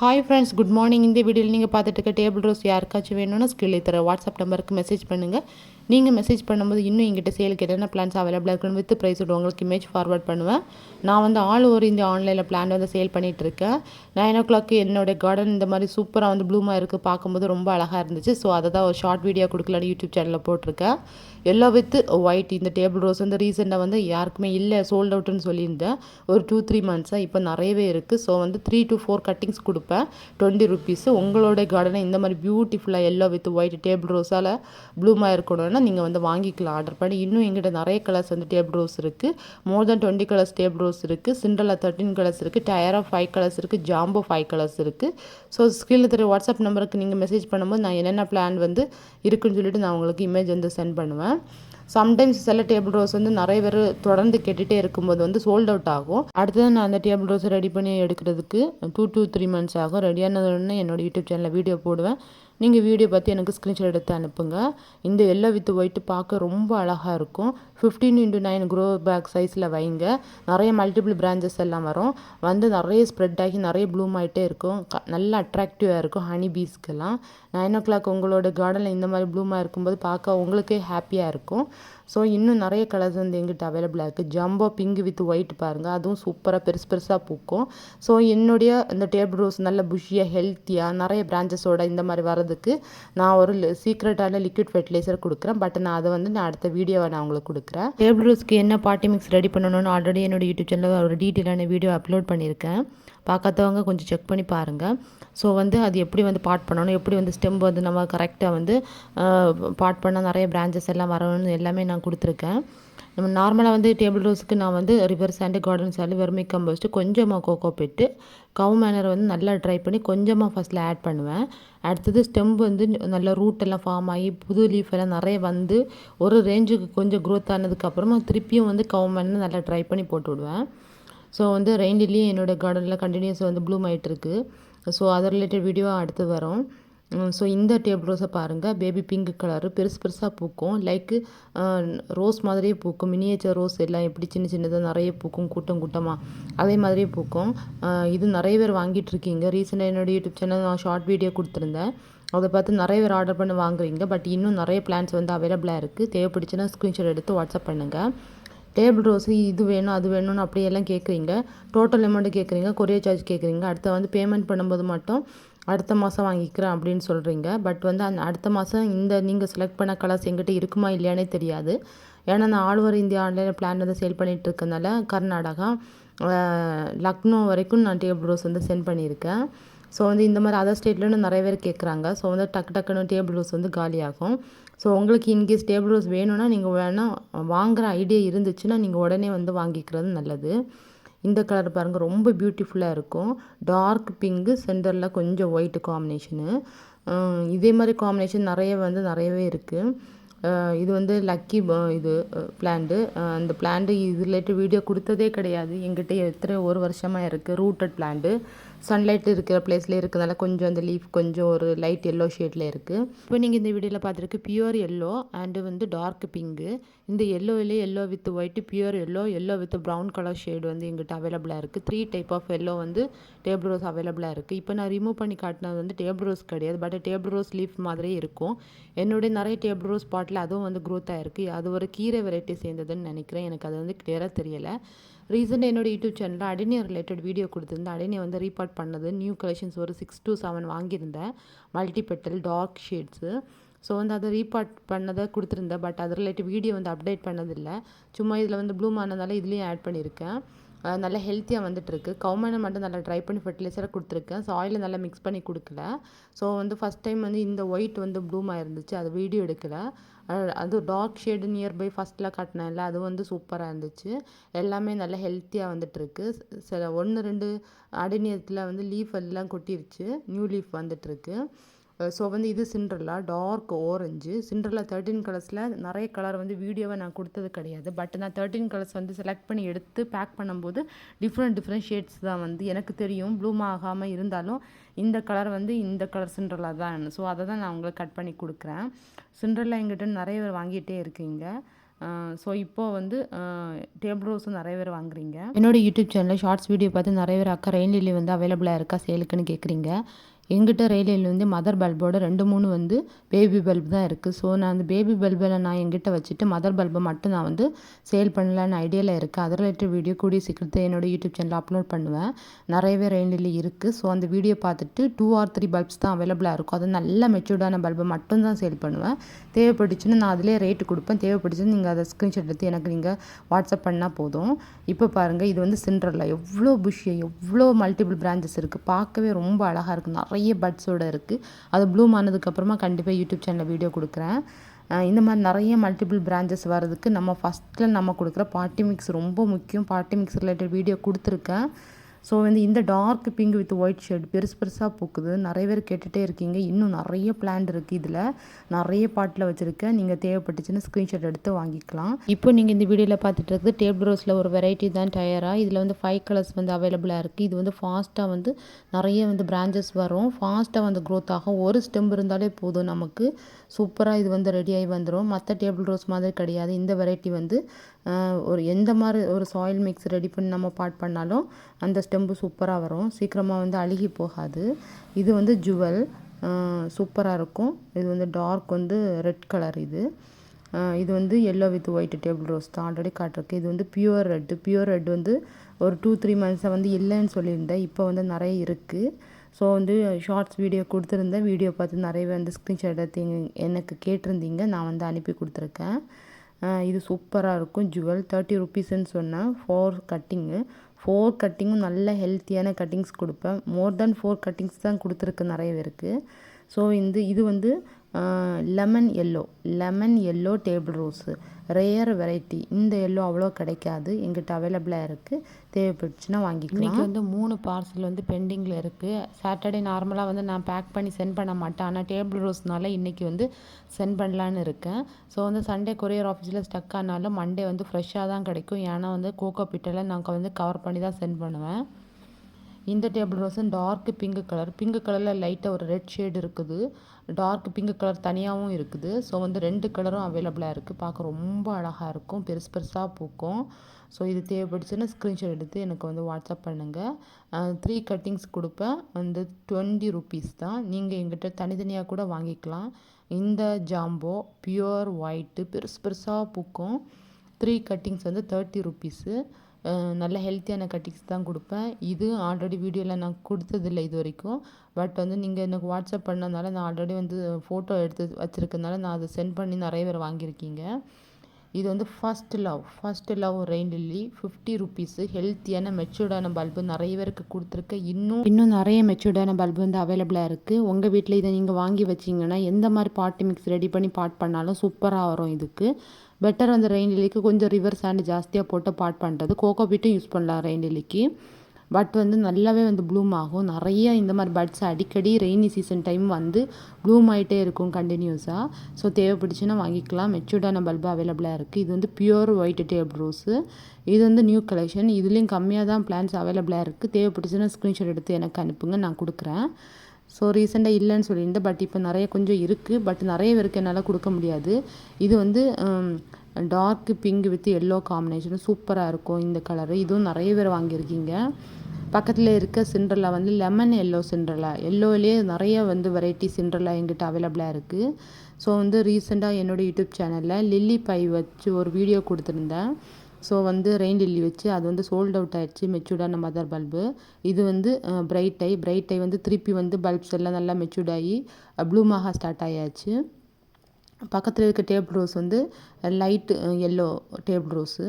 Hi friends, good morning. இந்த வீடியோவில் நீங்கள் பார்த்துட்டு இருக்க டேபிள் ரோஸ் யாருக்காச்சும் வேணும்னா ஸ்கிரீனில் தர வாட்ஸ்அப் நம்பருக்கு மெசேஜ் பண்ணுங்கள். நீங்கள் மெசேஜ் பண்ணும்போது இன்னும் எங்கிட்ட சேலுக்கு என்னென்ன பிளான்ஸ் அவைலபிளாக இருக்குன்னு வித் ப்ரைஸ் உங்களுக்கு இமேஜ் ஃபார்வர்ட் பண்ணுவேன். நான் வந்து ஆல் ஓவர் இந்த ஆன்லைனில் பிளான் வந்து சேல் பண்ணிகிட்ருக்கேன். 9 o'clock என்னோடய கார்டன் இந்த மாதிரி சூப்பராக வந்து ப்ளூமாக இருக்குது, பார்க்கும்போது ரொம்ப அழகாக இருந்துச்சு. ஸோ அதை தான் ஒரு ஷார்ட் வீடியோ கொடுக்கலான்னு யூடியூப் சேனலில் போட்டிருக்கேன். எல்லோ வித் ஒயிட் இந்த டேபிள் ரோஸ் வந்து ரீசெண்டாக வந்து யாருக்குமே இல்லை, சோல்ட் அவுட்டுன்னு சொல்லியிருந்தேன். ஒரு 2-3 monthஸாக இப்போ நிறையவே இருக்குது. ஸோ வந்து 3 to 4 கட்டிங்ஸ் கொடுப்பேன், 20 rupees. உங்களோட கார்டனை இந்த மாதிரி பியூட்டிஃபுல்லாக எல்லோ வித் ஒயிட் டேபிள் ரோஸால் ப்ளூமாக இருக்கணும்னா நீங்கள் வந்து வாங்கிக்கலாம் ஆர்டர் பண்ணி. இன்னும் எங்கிட்ட நிறைய கலர்ஸ் வந்து டேபிள் ரோஸ் இருக்குது. மோர் தென் 20 கலர்ஸ் டேபிள் ரோஸ் இருக்குது. சிண்ட்ரெல்லா 13 கலர்ஸ் இருக்குது. டயரா 5 கலர்ஸ் இருக்குது. ஜாம்போ 5 கலர்ஸ் இருக்குது. ஸோ ஸ்கிரீனில் தெரிய வாட்ஸ்அப் நம்பருக்கு நீங்கள் மெசேஜ் பண்ணும்போது நான் என்னென்ன பிளான் வந்து இருக்குன்னு சொல்லிட்டு நான் உங்களுக்கு இமேஜ் வந்து சென்ட் பண்ணுவேன். சம்டைம்ஸ் சில டேபிள் ரோஸ் வந்து நிறைய பேர் தொடர்ந்து கேட்டுகிட்டே இருக்கும்போது வந்து சோல்ட் அவுட் ஆகும். அடுத்தது நான் அந்த டேபிள் ரோஸை ரெடி பண்ணி எடுக்கிறதுக்கு 2 to 3 months ஆகும். ரெடியானதுன்னு என்னோடய யூடியூப் சேனலில் வீடியோ போடுவேன். நீங்கள் வீடியோ பார்த்து எனக்கு ஸ்க்ரீன்ஷாட் எடுத்து அனுப்புங்க. இந்த எல்லோ வித் ஒயிட் பார்க்க ரொம்ப அழகாக இருக்கும். 15x9 க்ரோ பேக் சைஸில் வைங்க. நிறைய மல்டிபிள் பிரான்ச்சஸ் எல்லாம் வரும், வந்து நிறைய ஸ்ப்ரெட் ஆகி நிறைய ப்ளூம் ஆகிட்டே இருக்கும். நல்லா அட்ராக்டிவாக இருக்கும் ஹனி பீஸ்க்கெல்லாம். 9 o'clock உங்களோட கார்டனில் இந்த மாதிரி ப்ளூமாக இருக்கும்போது பார்க்க உங்களுக்கே ஹாப்பியாக இருக்கும். ஸோ இன்னும் நிறைய கலர்ஸ் வந்து எங்கிட்ட அவைலபிளாக இருக்குது. ஜம்போ பிங்க் வித் ஒயிட் பாருங்கள், அதுவும் சூப்பராக பெருசு பெருசாக பூக்கும். ஸோ என்னுடைய இந்த டேபிள் ரோஸ் நல்ல புஷியாக ஹெல்த்தியாக நிறைய பிரான்ச்சஸோட இந்த மாதிரி வரதுக்கு நான் ஒரு சீக்ரெட்டான லிக்விட் ஃபெர்டிலைசர் கொடுக்குறேன். பட் நான் அதை வந்து நான் அடுத்த வீடியோவை நான் உங்களுக்கு கொடுக்குறேன். டேபிள் ரோஸ்க்கு என்ன பாட்டி மிக்ஸ் ரெடி பண்ணணும்னு ஆல்ரெடி என்னோட யூடியூப் சேனலில் ஒரு டீட்டெயிலான வீடியோ அப்லோட் பண்ணியிருக்கேன். பார்க்காதவங்க கொஞ்சம் செக் பண்ணி பாருங்கள். ஸோ வந்து அது எப்படி வந்து பாட் பண்ணணும், எப்படி வந்து ஸ்டெம் வந்து நம்ம கரெக்டாக வந்து பாட் பண்ணால் நிறைய பிரான்ச்சஸ் எல்லாம் வரணும்னு எல்லாமே நான் கொடுத்துருக்கேன். நம்ம நார்மலாக வந்து டேபிள் ரோஸுக்கு நான் வந்து river sand, garden sand, vermi compost, கொஞ்சமாக கோகோ பிட்டு, கவு மேனர் வந்து நல்லா ட்ரை பண்ணி கொஞ்சமாக ஃபஸ்ட்டில் ஆட் பண்ணுவேன். அடுத்தது ஸ்டெம் வந்து நல்லா ரூட் எல்லாம் ஃபார்ம் ஆகி புது லீஃப் எல்லாம் நிறைய வந்து ஒரு ரேஞ்சுக்கு கொஞ்சம் க்ரோத் ஆனதுக்கப்புறமா திருப்பியும் வந்து கவு மேனர் நல்லா ட்ரை பண்ணி போட்டு விடுவேன். ஸோ வந்து ரெயின்லியும் என்னோடய கார்டனில் கண்டினியூஸ் வந்து ப்ளூம் ஆகிட்டுருக்கு. ஸோ அதை ரிலேட்டட் வீடியோ அடுத்து வரும். ஸோ இந்த டேபிள் ரோஸை பாருங்கள், பேபி பிங்க் கலரு பெருசு பெருசாக பூக்கும். லைக்கு ரோஸ் மாதிரியே பூக்கும். மினியேச்சர் ரோஸ் எல்லாம் எப்படி சின்ன சின்னதாக நிறைய பூக்கும், கூட்டம் கூட்டமாக அதே மாதிரியே பூக்கும். இது நிறைய பேர் வாங்கிட்டு இருக்கீங்க. ரீசெண்டாக என்னோடய யூடியூப் சேனல் நான் ஷார்ட் வீடியோ கொடுத்துருந்தேன், அதை பார்த்து நிறைய பேர் ஆர்டர் பண்ணி வாங்குறீங்க. பட் இன்னும் நிறைய பிளான்ஸ் வந்து அவைலபிளாக இருக்குது. தேவைப்படுச்சுன்னா ஸ்க்ரீன்ஷாட் எடுத்து வாட்ஸ்அப் பண்ணுங்கள். டேபிள் ரோஸு இது வேணும் அது வேணும்னு அப்படியெல்லாம் கேட்குறீங்க, டோட்டல் அமௌண்ட்டு கேட்குறீங்க, கொரியர் சார்ஜ் கேட்குறீங்க. அடுத்த வந்து பேமெண்ட் பண்ணும்போது மட்டும் அடுத்த மாதம் வாங்கிக்கிறேன் அப்படின்னு சொல்கிறீங்க. பட் வந்து அந்த அடுத்த மாதம் இந்த நீங்கள் செலக்ட் பண்ண கலர்ஸ் எங்கிட்ட இருக்குமா இல்லையானே தெரியாது. ஏன்னா நான் ஆல் ஓவர் இந்தியா ஆன்லைனில் பிளான் வந்து சேல் பண்ணிகிட்டு இருக்கனால கர்நாடகா, லக்னோ வரைக்கும் நான் டேபிள் ரோஸ் வந்து சென்ட் பண்ணியிருக்கேன். ஸோ வந்து இந்த மாதிரி அதர் ஸ்டேட்லேருந்து நிறைய பேர் கேட்குறாங்க. ஸோ வந்து டக்குன்னு டேபிள் ரோஸ் வந்து காலியாகும். ஸோ உங்களுக்கு இன்கேஸ் டேபிள் ரோஸ் வேணும்னா நீங்கள் வேணால் வாங்குகிற ஐடியா இருந்துச்சுன்னா நீங்கள் உடனே வந்து வாங்கிக்கிறது நல்லது. இந்த கலர் பாருங்கள், ரொம்ப பியூட்டிஃபுல்லாக இருக்கும். டார்க் பிங்க்கு, சென்டரில் கொஞ்சம் ஒயிட்டு காம்பினேஷனு. இதே மாதிரி காம்பினேஷன் நிறையவே இருக்குது. இது வந்து லக்கி இது பிளான்ட்டு. அந்த பிளான்ட்டு இது ரிலேட்டட் வீடியோ கொடுத்ததே கிடையாது எங்கிட்ட. எத்தனை ஒரு வருஷமாக இருக்குது. ரூட்டட் பிளான்ட்டு, சன்லைட் இருக்கிற பிளேஸ்லேயே இருக்கிறதால கொஞ்சம் அந்த லீஃப் கொஞ்சம் ஒரு லைட் எல்லோ ஷேடில் இருக்குது. இப்போ நீங்கள் இந்த வீடியோவில் பார்த்துருக்கு பியூர் எல்லோ அண்டு வந்து டார்க் பிங்கு. இந்த எல்லோவிலே yellow with white, pure yellow, yellow with brown colour shade வந்து எங்கிட்ட அவைலபிளாக இருக்குது. 3 type ஆஃப் எல்லோ வந்து டேபிள் ரோஸ் அவைலபிளாக இருக்குது. இப்போ நான் ரிமூவ் பண்ணி காட்டினது வந்து டேபிள் ரோஸ் கிடையாது, பட் டேபிள் ரோஸ் லீஃப் மாதிரியே இருக்கும். என்னுடைய நிறைய டேபிள் ரோஸ் பாட்டில் அதுவும் வந்து க்ரோத் ஆகிருக்கு. அது ஒரு கீரை வெரைட்டி சேர்ந்ததுன்னு நினைக்கிறேன், எனக்கு அது வந்து கிளியராக தெரியலை. ரீசெண்டாக என்னோடய யூடியூப் சேனலில் அடேனியா ரிலேட்டட் வீடியோ கொடுத்துருந்தேன். அடேனியா வந்து ரீபார்ட் பண்ணது, நியூ கலெக்ஷன்ஸ் ஒரு 6 to 7 வாங்கியிருந்தேன், multi petal dark shades. So வந்து அதை ரீபார்ட் பண்ணதை கொடுத்துருந்தேன். பட் அது ரிலேட்டட் வீடியோ வந்து அப்டேட் பண்ணதில்லை. சும்மா இதில் வந்து ப்ளூம் ஆனதால இதுலேயும் ஆட் பண்ணியிருக்கேன். நல்லா ஹெல்த்தியாக வந்துட்டுருக்கு. கவுமனை மட்டும் நல்லா ட்ரை பண்ணி ஃபெர்டிலைசரை கொடுத்துருக்கேன். சாயிலை நல்லா மிக்ஸ் பண்ணி கொடுக்கல. ஸோ வந்து ஃபஸ்ட் டைம் வந்து இந்த ஒயிட் வந்து ப்ளூமாக இருந்துச்சு, அது வீடியோ எடுக்கலை. அது டார்க் ஷேடு நியர்பை ஃபஸ்ட்டில் காட்டினேன்ல, அது வந்து சூப்பராக இருந்துச்சு. எல்லாமே நல்லா ஹெல்த்தியாக வந்துட்டுருக்கு. சில 1-2 அடிநியத்தில் வந்து லீஃப் எல்லாம் கொட்டிருச்சு, நியூ லீஃப் வந்துட்டுருக்கு. ஸோ வந்து இது சிண்ட்ரெல்லா டார்க் ஆரஞ்சு. சிண்ட்ரெல்லா 13 கலர்ஸில் நிறைய கலர் வந்து வீடியோவை நான் கொடுத்தது கிடையாது. பட் நான் 13 கலர்ஸ் வந்து செலக்ட் பண்ணி எடுத்து பேக் பண்ணும்போது டிஃப்ரெண்ட் ஷேட்ஸ் தான் வந்து எனக்கு தெரியும். ப்ளூம் ஆகாமல் இருந்தாலும் இந்த கலர் வந்து இந்த கலர் சிண்ட்ரெல்லா தான். ஸோ அதை தான் நான் உங்களுக்கு கட் பண்ணி கொடுக்குறேன். சிண்ட்ரெல்லா எங்கிட்ட நிறைய பேர் வாங்கிட்டே இருக்கீங்க. ஸோ இப்போது வந்து டேபிள் ரோஸும் நிறைய பேர் வாங்குறீங்க. என்னோடய யூடியூப் சேனலில் ஷார்ட்ஸ் வீடியோ பார்த்து நிறைய பேர் அக்கா ரெயின் லில்லி வந்து அவைலபிளாக இருக்கா சேலுக்குன்னு கேட்குறீங்க. எங்கிட்ட ரெயின் லில்லி வந்து மதர் பல்போட 2-3 வந்து பேபி பல்ப் தான் இருக்குது. ஸோ நான் அந்த பேபி பல்பில் நான் எங்கிட்ட வச்சுட்டு மதர் பல்பை மட்டும் நான் வந்து சேல் பண்ணலான்னு ஐடியாவில் இருக்குது. அது ரிலேட்டட் வீடியோ கூடிய சீக்கிரத்தை என்னோடய யூடியூப் சேனலில் அப்லோட் பண்ணுவேன். நிறையவே ரெயின் லில்லி இருக்குது. ஸோ அந்த வீடியோ பார்த்துட்டு 2 or 3 பல்ப்ஸ் தான் அவைலபிளாக இருக்கும். அது நல்ல மெச்சூர்டான பல்பை மட்டும் தான் சேல் பண்ணுவேன். தேவைப்பட்டுச்சுன்னு நான் அதிலே ரேட்டு கொடுப்பேன். தேவைப்பட்டுச்சுன்னு நீங்கள் அதை ஸ்க்ரீன்ஷாட் எடுத்து எனக்கு நீங்கள் வாட்ஸ்அப் பண்ணால் போதும். இப்போ பாருங்கள், இது வந்து சிண்ட்ரெல்லா. எவ்வளோ புஷ்ஷு, எவ்வளோ மல்டிபிள் பிரான்ச்சஸ் இருக்குது. பார்க்கவே ரொம்ப அழகாக இருக்குது. நிறைய பட்ஸோடு இருக்குது. அது ப்ளூம் ஆனதுக்கப்புறமா கண்டிப்பாக யூடியூப் சேனலில் வீடியோ கொடுக்குறேன். இந்த மாதிரி நிறைய மல்டிபிள் பிரான்ச்சஸ் வர்றதுக்கு நம்ம ஃபஸ்ட்டில் நம்ம கொடுக்குற பார்ட்டி மிக்ஸ் ரொம்ப முக்கியம். பார்ட்டி மிக்ஸ் ரிலேட்டட் வீடியோ கொடுத்துருக்கேன். ஸோ வந்து இந்த dark pink with white shade பெருசாக பூக்குது. நிறைய பேர் கேட்டுகிட்டே இருக்கீங்க. இன்னும் நிறைய பிளான்ட் இருக்குது. இதில் நிறைய பாட்டில் வச்சுருக்கேன். நீங்கள் தேவைப்பட்டுச்சுன்னு ஸ்க்ரீன்ஷாட் எடுத்து வாங்கிக்கலாம். இப்போ நீங்கள் இந்த வீடியோவில் பார்த்துட்டு இருக்குது டேபிள் ரோஸில் ஒரு வெரைட்டி தான் டயராக. இதில் வந்து 5 கலர்ஸ் வந்து அவைலபிளாக இருக்குது. இது வந்து ஃபாஸ்ட்டாக வந்து நிறைய வந்து பிரான்ச்சஸ் வரும். ஃபாஸ்ட்டாக வந்து க்ரோத் ஆகும். ஒரு ஸ்டெம் இருந்தாலே போதும் நமக்கு. சூப்பராக இது வந்து ரெடியாகி வந்துடும். மற்ற டேபிள் ரோஸ் மாதிரி கிடையாது. இந்த வெரைட்டி வந்து ஒரு எந்த மாதிரி ஒரு சாயில் மிக்ஸ் ரெடி பண்ணி நம்ம பாட் பண்ணாலும் அந்த ஸ்டெம்பு சூப்பராக வரும். சீக்கிரமாக வந்து அழுகி போகாது. இது வந்து ஜுவல் சூப்பராக இருக்கும். இது வந்து டார்க் வந்து ரெட் கலர். இது வந்து yellow with white table rose தான் ஆல்ரெடி காட்டிருக்கு. இது வந்து பியூர் ரெட் வந்து ஒரு 2-3 மந்த்ஸாக வந்து இல்லைன்னு சொல்லியிருந்தேன். இப்போ வந்து நிறைய இருக்குது. ஸோ வந்து ஷார்ட்ஸ் வீடியோ கொடுத்துருந்தேன். வீடியோ பார்த்து நிறையவே வந்து ஸ்க்ரீன்ஷாட் எடுத்து எனக்கு கேட்டிருந்தீங்க. நான் வந்து அனுப்பி கொடுத்துருக்கேன். இது சூப்பராக இருக்கும். ஜுவல் 30 ருபீஸ்ன்னு சொன்னேன். 4 கட்டிங்கும் நல்ல ஹெல்த்தியான கட்டிங்ஸ் கொடுப்பேன். மோர் தென் 4 கட்டிங்ஸ் தான் கொடுத்துருக்கு நிறைய பேருக்கு. ஸோ இது வந்து lemon yellow table rose rare variety. இந்த எல்லோ அவ்வளோ கிடைக்காது. எங்கிட்ட அவைலபிளாக இருக்குது. தேவைப்பட்டுச்சுன்னா வாங்கிக்கலாம். இன்றைக்கி வந்து 3 பார்சல் வந்து பெண்டிங்கில் இருக்குது. சாட்டர்டே நார்மலாக வந்து நான் பேக் பண்ணி சென்ட் பண்ண மாட்டேன். ஆனால் டேபிள் ரோஸ்னால இன்றைக்கி வந்து சென்ட் பண்ணலான்னு இருக்கேன். ஸோ வந்து சண்டே கொரியர் ஆஃபீஸில் ஸ்டக் ஆனாலும் மண்டே வந்து ஃப்ரெஷ்ஷாக தான் கிடைக்கும். ஏன்னா வந்து கோகோ பிட்டில் நாங்கள் வந்து கவர் பண்ணி தான் சென்ட் பண்ணுவேன். இந்த டேபிள் ரோஸும் டார்க் பிங்க் கலரில் லைட்டாக ஒரு ரெட் ஷேடு இருக்குது. டார்க் பிங்க் கலர் தனியாகவும் இருக்குது. ஸோ வந்து 2 கலரும் அவைலபிளாக இருக்குது. பார்க்க ரொம்ப அழகாக இருக்கும். பெருசாக பூக்கும். ஸோ இது தேவைப்பட்டுச்சுன்னா ஸ்க்ரீன்ஷாட் எடுத்து எனக்கு வந்து வாட்ஸ்அப் பண்ணுங்கள். 3 கட்டிங்ஸ் கொடுப்பேன். வந்து 20 ருபீஸ் தான். நீங்கள் எங்கிட்ட தனித்தனியாக கூட வாங்கிக்கலாம். இந்த ஜாம்போ பியூர் ஒயிட்டு பெருசாக பூக்கும். 3 கட்டிங்ஸ் வந்து 30 ருபீஸு. நல்ல ஹெல்த்தியான கட்டிங்ஸ் தான் கொடுப்பேன். இது ஆல்ரெடி வீடியோவில் நான் கொடுத்ததில்லை இது வரைக்கும். பட் வந்து நீங்கள் எனக்கு வாட்ஸ்அப் பண்ணதுனால நான் ஆல்ரெடி வந்து ஃபோட்டோ எடுத்து வச்சுருக்கனால நான் அதை சென்ட் பண்ணி நிறைய பேர் வாங்கியிருக்கீங்க. இது வந்து first love rain lily 50 rupees. ஹெல்த்தியான மெச்சூர்டான பல்பு நிறைய பேருக்கு கொடுத்துருக்கேன். இன்னும் நிறைய மெச்சூர்டான பல்பு வந்து அவைலபிளாக இருக்குது. உங்கள் வீட்டில் இதை நீங்கள் வாங்கி வச்சிங்கன்னா எந்த மாதிரி பார்ட்டி மிக்ஸ் ரெடி பண்ணி பாட் பண்ணாலும் சூப்பராக வரும். இதுக்கு பெட்டர் வந்து ரெயின் லில்லிக்கு கொஞ்சம் ரிவர் சாண்ட் ஜாஸ்தியாக போட்டு பாட் பண்ணுறது. கோகோ பீட்டும் யூஸ் பண்ணலாம் ரெயின் லில்லிக்கு. பட் வந்து நல்லாவே வந்து ப்ளூம் ஆகும். நிறைய இந்த மாதிரி பட்ஸ் அடிக்கடி ரெய்னி சீசன் டைம் வந்து ப்ளூம் ஆகிட்டே இருக்கும் கண்டினியூஸாக. ஸோ தேவைப்பட்டுச்சுன்னா வாங்கிக்கலாம். மெச்சூர்டான பல்பு அவைலபிளாக இருக்குது. இது வந்து பியூர் ஒயிட் டேபிள் ரோஸு. இது வந்து நியூ கலெக்ஷன். இதுலேயும் கம்மியாக தான் பிளான்ஸ் அவைலபிளாக இருக்குது. தேவைப்பட்டுச்சுன்னா ஸ்க்ரீன்ஷாட் எடுத்து எனக்கு அனுப்புங்க, நான் கொடுக்குறேன். ஸோ ரீசெண்டாக இல்லைன்னு சொல்லியிருந்தேன். பட் இப்போ நிறைய கொஞ்சம் இருக்குது. பட் நிறைய பேருக்கு என்னால் கொடுக்க முடியாது. இது வந்து dark pink with yellow combination சூப்பராக இருக்கும் இந்த கலரு. இதுவும் நிறைய பேர் வாங்கியிருக்கீங்க. பக்கத்தில் இருக்க சிண்ட்ரெல்லா வந்து லெமன் எல்லோ சிண்ட்ரெல்லா. எல்லோவிலே நிறைய வந்து வெரைட்டி சிண்ட்ரெல்லா எங்கிட்ட அவைலபிளாக இருக்குது. ஸோ வந்து ரீசெண்டாக என்னோடய யூடியூப் சேனலில் லில்லி பை வச்சு ஒரு வீடியோ கொடுத்துருந்தேன். ஸோ வந்து ரெயின் லில்லி வச்சு அது வந்து சோல்ட் அவுட் ஆகிடுச்சு. மெச்சூர்டான மதர் பல்பு. இது வந்து பிரைட் ஐ வந்து திருப்பி வந்து பல்ப்ஸ் எல்லாம் நல்லா மெச்சூர்ட் ஆகி ப்ளூமாக ஸ்டார்ட் ஆகியாச்சு. பக்கத்தில் இருக்க டேபிள் ரோஸ் வந்து லைட் எல்லோ டேபிள் ரோஸு.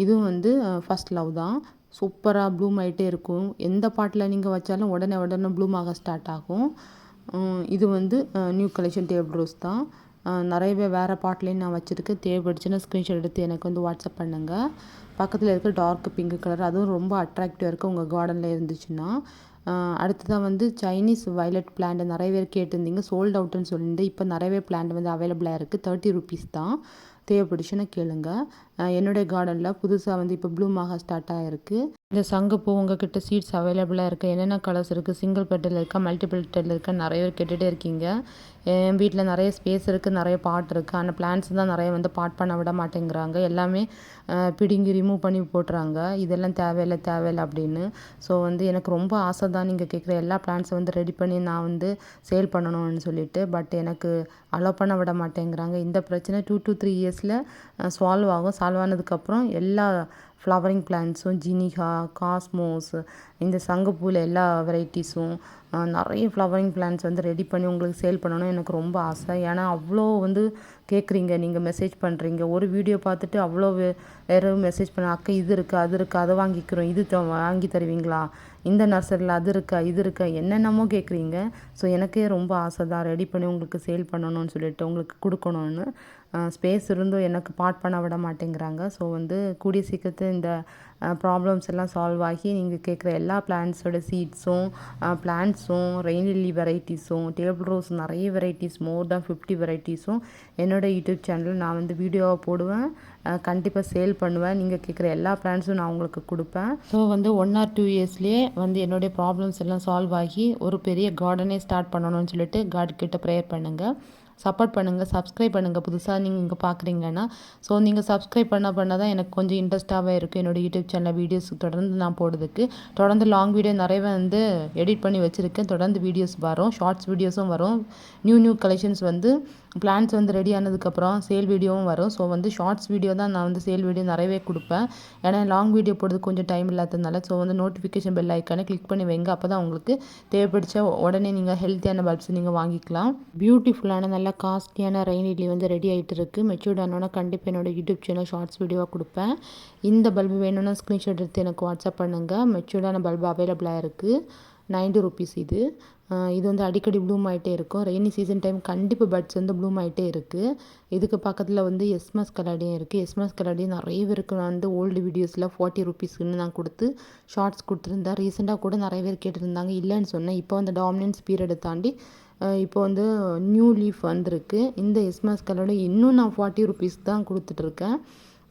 இதுவும் வந்து ஃபர்ஸ்ட் லவ் தான். சூப்பராக ப்ளூம் ஆகிட்டே இருக்கும். எந்த பாட்டில் நீங்கள் வச்சாலும் உடனே ப்ளூமாக ஸ்டார்ட் ஆகும். இது வந்து நியூ கலெக்ஷன் டேபிள் ரோஸ் தான். நிறையவே வேறு பாட்லேயும் நான் வச்சுருக்கேன். தேவைப்பட்டுச்சுன்னா ஸ்க்ரீன்ஷாட் எடுத்து எனக்கு வந்து வாட்ஸ்அப் பண்ணுங்கள். பக்கத்தில் இருக்க டார்க் பிங்க் கலர் அதுவும் ரொம்ப அட்ராக்டிவாக இருக்குது உங்கள் கார்டனில் இருந்துச்சுன்னா. அடுத்ததாக வந்து சைனீஸ் வயலட் பிளான்ட் நிறைய பேர் கேட்டிருந்தீங்க. சோல்ட் அவுட்டுன்னு சொல்லியிருந்தேன். இப்போ நிறையவே பிளான்ட் வந்து அவைலபிளாக இருக்குது. 30 ருபீஸ் தான். தேவைப்பட்டுச்சுன்னா கேளுங்க. என்னுடைய கார்டனில் புதுசாக வந்து இப்போ ப்ளூம் ஆக ஸ்டார்ட் ஆகிருக்கு. இந்த சங்குப்பூ உங்ககிட்ட சீட்ஸ் அவைலபிளாக இருக்குது, என்னென்ன கலர்ஸ் இருக்குது, சிங்கிள் பெட்டல் இருக்கா, மல்டிபிள் பெட்டல் இருக்கா, நிறைய பேர் கேட்டுகிட்டே இருக்கீங்க. என் வீட்டில் நிறைய ஸ்பேஸ் இருக்குது, நிறைய பாட் இருக்குது. ஆனால் பிளான்ட்ஸ் தான் நிறைய வந்து பாட் பண்ண விட மாட்டேங்கிறாங்க. எல்லாமே பிடுங்கி ரிமூவ் பண்ணி போட்டுறாங்க, இதெல்லாம் தேவையில்லை அப்படின்னு. ஸோ வந்து எனக்கு ரொம்ப ஆசை தான் நீங்கள் கேட்குற எல்லா பிளான்ட்ஸை வந்து ரெடி பண்ணி நான் வந்து சேல் பண்ணணும்னு சொல்லிட்டு. பட் எனக்கு அலோவ் பண்ண விட மாட்டேங்கிறாங்க. இந்த பிரச்சனை 2 to 3 இயர்ஸில் சால்வ் ஆகும். சால்வ் ஆனதுக்கப்புறம் எல்லா ஃப்ளவரிங் பிளான்ட்ஸும், ஜினிகா, காஸ்மோஸ், இந்த சங்குப்பூவில் எல்லா வெரைட்டிஸும் நிறைய ஃப்ளவரிங் பிளான்ட்ஸ் வந்து ரெடி பண்ணி உங்களுக்கு சேல் பண்ணணும் எனக்கு ரொம்ப ஆசை. ஏன்னா அவ்வளோ வந்து கேட்குறீங்க, நீங்கள் மெசேஜ் பண்ணுறீங்க. ஒரு வீடியோ பார்த்துட்டு அவ்வளோ வேறு மெசேஜ் பண்ண, அக்கா இது இருக்குது, அது இருக்குது, அதை வாங்கிக்கிறோம், இது வாங்கி தருவீங்களா, இந்த நர்சரியில் அது இருக்கா, இது இருக்கா, என்னென்னமோ கேட்குறீங்க. ஸோ எனக்கே ரொம்ப ஆசை தான் ரெடி பண்ணி உங்களுக்கு சேல் பண்ணணும்னு சொல்லிட்டு, உங்களுக்கு கொடுக்கணும்னு. ஸ்பேஸ் இருந்தும் எனக்கு பாட் பண்ண விட மாட்டேங்கிறாங்க. ஸோ வந்து கூடிய சீக்கிரத்தில் இந்த ப்ராப்ளம்ஸ் எல்லாம் சால்வ் ஆகி நீங்கள் கேட்குற எல்லா பிளான்ட்ஸோட சீட்ஸும், பிளான்ட்ஸும், ரெயின் லில்லி வெரைட்டிஸும், டேபிள் ரோஸ் நிறைய வெரைட்டிஸ், மோர் தேன் 50 வெரைட்டிஸும் என்னோடய யூடியூப் சேனலில் நான் வந்து வீடியோவாக போடுவேன். கண்டிப்பாக சேல் பண்ணுவேன். நீங்கள் கேட்குற எல்லா பிளான்ட்ஸும் நான் உங்களுக்கு கொடுப்பேன். ஸோ வந்து 1 or 2 இயர்ஸ்லேயே வந்து என்னுடைய ப்ராப்ளம்ஸ் எல்லாம் சால்வ் ஆகி ஒரு பெரிய கார்டனே ஸ்டார்ட் பண்ணணும்னு சொல்லிட்டு காட் கிட்ட ப்ரேயர் பண்ணுங்கள். சப்போர்ட் பண்ணுங்கள், சப்ஸ்கிரைப் பண்ணுங்கள். புதுசாக நீங்கள் இங்கே பார்க்குறீங்கன்னா ஸோ நீங்கள் சப்ஸ்கிரைப் பண்ண தான் எனக்கு கொஞ்சம் இன்ட்ரெஸ்ட்டாகவே இருக்கும் என்னோடய யூடியூப் சேனலில் வீடியோஸ் தொடர்ந்து நான் போடுறதுக்கு. தொடர்ந்து லாங் வீடியோ நிறைய வந்து எடிட் பண்ணி வச்சுருக்கேன். தொடர்ந்து வீடியோஸ் வரும், ஷார்ட்ஸ் வீடியோஸும் வரும். நியூ கலெக்ஷன்ஸ் வந்து பிளான்ஸ் வந்து ரெடி ஆனதுக்கப்புறம் சேல் வீடியோவும் வரும். ஸோ வந்து ஷார்ட்ஸ் வீடியோ தான் நான் வந்து சேல் வீடியோ நிறையவே கொடுப்பேன். ஏன்னா லாங் வீடியோ போடுறதுக்கு கொஞ்சம் டைம் இல்லாததுனால. ஸோ வந்து நோட்டிஃபிகேஷன் பெல் ஐக்கானை கிளிக் பண்ணி வைங்க. அப்போ தான் உங்களுக்கு தேவைப்படுச்ச உடனே நீங்கள் ஹெல்த்தியான பல்ப்ஸ் நீங்கள் வாங்கிக்கலாம். பியூட்டிஃபுல்லான நல்ல காஸ்ட்லியான ரெயின் லில்லி வந்து ரெடி ஆகிட்டு இருக்குது. மெச்சூர்ட் ஆனோன்னா கண்டிப்பாக என்னோடய யூடியூப் சேனல் ஷார்ட்ஸ் வீடியோவாக கொடுப்பேன். இந்த பல்பு வேணும்னா ஸ்க்ரீன்ஷாட் எடுத்து எனக்கு வாட்ஸ்அப் பண்ணுங்கள். மெச்சூர்டான பல்பு அவைலபிளாக இருக்குது. 90 rupees இது. இது வந்து அடிக்கடி ப்ளூம் ஆகிட்டே இருக்கும். ரெய்னி சீசன் டைம் கண்டிப்பாக பட்ஸ் வந்து ப்ளூம் ஆகிட்டே இருக்குது. இதுக்கு பக்கத்தில் வந்து எஸ்மஸ் கலடியும் இருக்குது. எஸ்மஸ் கலடியும் நிறைய பேருக்கு நான் வந்து ஓல்டு வீடியோஸில் 40 rupeesன்னு நான் கொடுத்து ஷார்ட்ஸ் கொடுத்துருந்தேன். ரீசெண்டாக கூட நிறைய பேர் கேட்டிருந்தாங்க, இல்லைன்னு சொன்னேன். இப்போ வந்து டாமினன்ஸ் பீரியடை தாண்டி இப்போ வந்து நியூ லீஃப் வந்திருக்கு. இந்த எஸ்மஸ் கலடி இன்னும் நான் 40 rupees தான் கொடுத்துட்ருக்கேன்.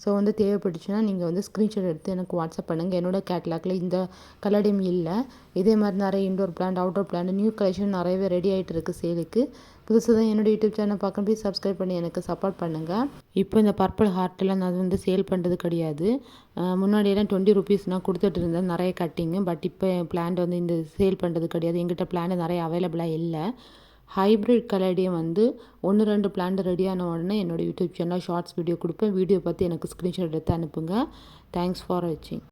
ஸோ வந்து தேவைப்பட்டுச்சுன்னா நீங்கள் வந்து ஸ்க்ரீன்ஷாட் எடுத்து எனக்கு வாட்ஸ்அப் பண்ணுங்கள். என்னோடய கேட்லாகில் இந்த கலடியும் இல்லை. இதே மாதிரி நிறைய indoor plant, outdoor plant, new collection நிறையவே ரெடி ஆகிட்டு இருக்குது சேலுக்கு. புதுசாக தான் என்னோடய யூடியூப் சேனல் பார்க்க போய் சப்ஸ்கிரைப் பண்ணி எனக்கு சப்போர்ட் பண்ணுங்கள். இப்போ இந்த பர்பிள் ஹார்ட்டெல்லாம் நான் வந்து சேல் பண்ணுறது கிடையாது. முன்னாடியெல்லாம் 20 rupees நான் கொடுத்துட்டு இருந்தேன் நிறைய கட்டிங்கு. பட் இப்போ பிளான்ட் வந்து இந்த சேல் பண்ணுறது கிடையாது. எங்கிட்ட பிளான்ட் நிறைய அவைலபிளாக இல்லை. ஹைப்ரிட் கலடியும் வந்து 1-2 பிளான்ட் ரெடியான உடனே என்னோடய யூடியூப் சேனலில் ஷார்ட்ஸ் வீடியோ கொடுப்பேன். வீடியோ பார்த்து எனக்கு ஸ்க்ரீன்ஷாட் எடுத்து அனுப்புங்க. தேங்க்ஸ் ஃபார் வாட்சிங்.